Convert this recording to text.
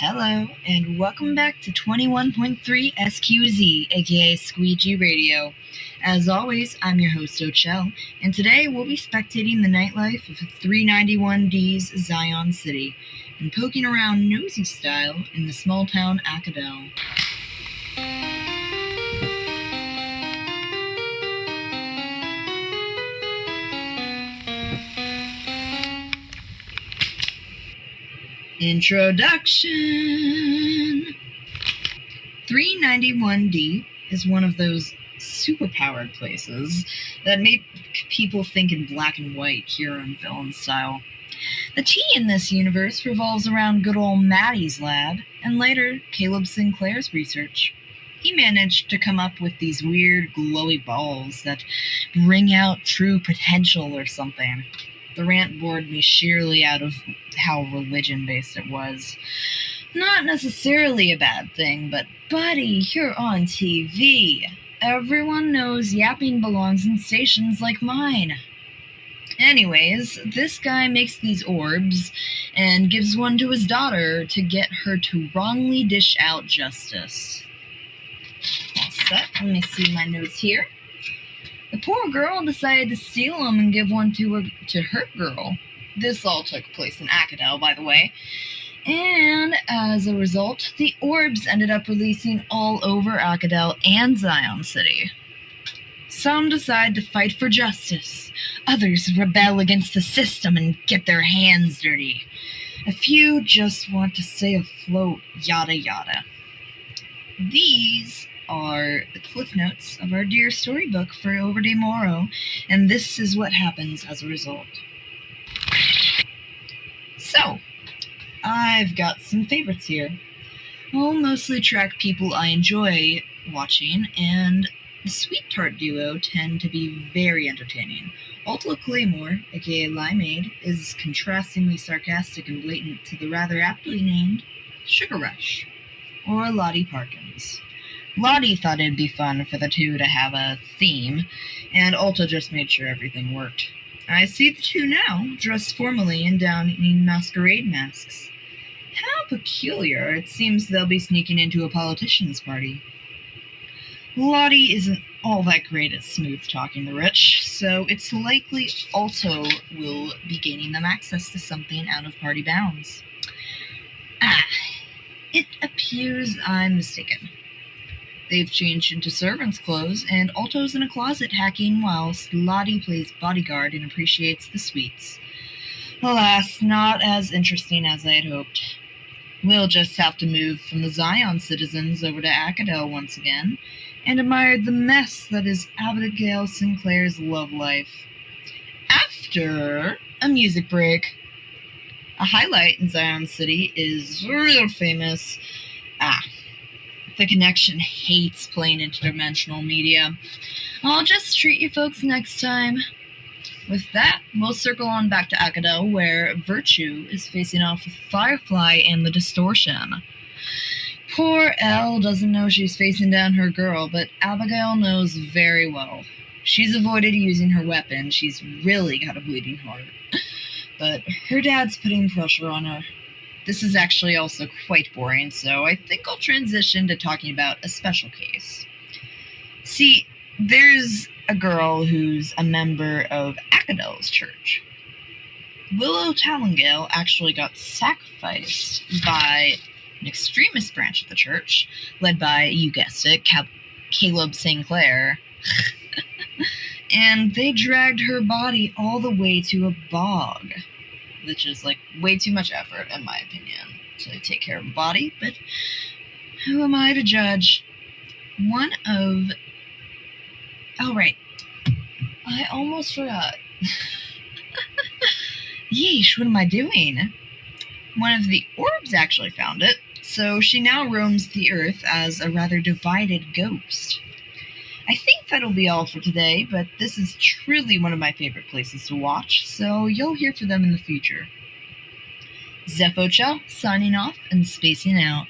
Hello, and welcome back to 21.3 SQZ, aka Squeegee Radio. As always, I'm your host, Ocelle, and today we'll be spectating the nightlife of 391D's Zion City, and poking around nosy style in the small town Acadel. Introduction! 391D is one of those superpowered places that make people think in black and white hero and villain style. The T in this universe revolves around good old Maddie's lab, and later Caleb Sinclair's research. He managed to come up with these weird glowy balls that bring out true potential or something. The rant bored me sheerly out of how religion-based it was. Not necessarily a bad thing, but buddy, you're on TV. Everyone knows yapping belongs in stations like mine. Anyways, this guy makes these orbs and gives one to his daughter to get her to wrongly dish out justice. All set. Let me see my notes here. The poor girl decided to steal them and give one to her girl. This all took place in Acadel, by the way. And as a result, the orbs ended up releasing all over Acadel and Zion City. Some decide to fight for justice. Others rebel against the system and get their hands dirty. A few just want to stay afloat, yada yada. These are the cliff notes of our dear storybook for Overday Morrow, and this is what happens as a result. So, I've got some favorites here. I'll mostly track people I enjoy watching, and the Sweet Tart duo tend to be very entertaining. Ulta Claymore, aka Limeade, is contrastingly sarcastic and blatant to the rather aptly named Sugar Rush, or Lottie Parkins. Lottie thought it'd be fun for the two to have a theme, and Ulta just made sure everything worked. I see the two now, dressed formally and donning masquerade masks. How peculiar. It seems they'll be sneaking into a politician's party. Lottie isn't all that great at smooth-talking the rich, so it's likely Ulta will be gaining them access to something out of party bounds. It appears I'm mistaken. They've changed into servants' clothes, and Alto's in a closet hacking whilst Lottie plays bodyguard and appreciates the sweets. Alas, not as interesting as I had hoped. We'll just have to move from the Zion citizens over to Acadel once again, and admire the mess that is Abigail Sinclair's love life. After a music break. A highlight in Zion City is real famous. The Connection hates playing interdimensional media. I'll just treat you folks next time. With that, we'll circle on back to Acadel, where Virtue is facing off with Firefly and the Distortion. Poor Elle doesn't know she's facing down her girl, but Abigail knows very well. She's avoided using her weapon. She's really got a bleeding heart. But her dad's putting pressure on her. This is actually also quite boring, so I think I'll transition to talking about a special case. See, there's a girl who's a member of Acadel's church. Willow Tallengale actually got sacrificed by an extremist branch of the church, led by, you guessed it, Caleb Sinclair. And they dragged her body all the way to a bog, which is like way too much effort, in my opinion, to take care of a body, but who am I to judge? Oh, right. I almost forgot. Yeesh, what am I doing? One of the orbs actually found it, so she now roams the earth as a rather divided ghost. I think that'll be all for today, but this is truly one of my favorite places to watch, so you'll hear from them in the future. Zeph Ocelle, signing off and spacing out.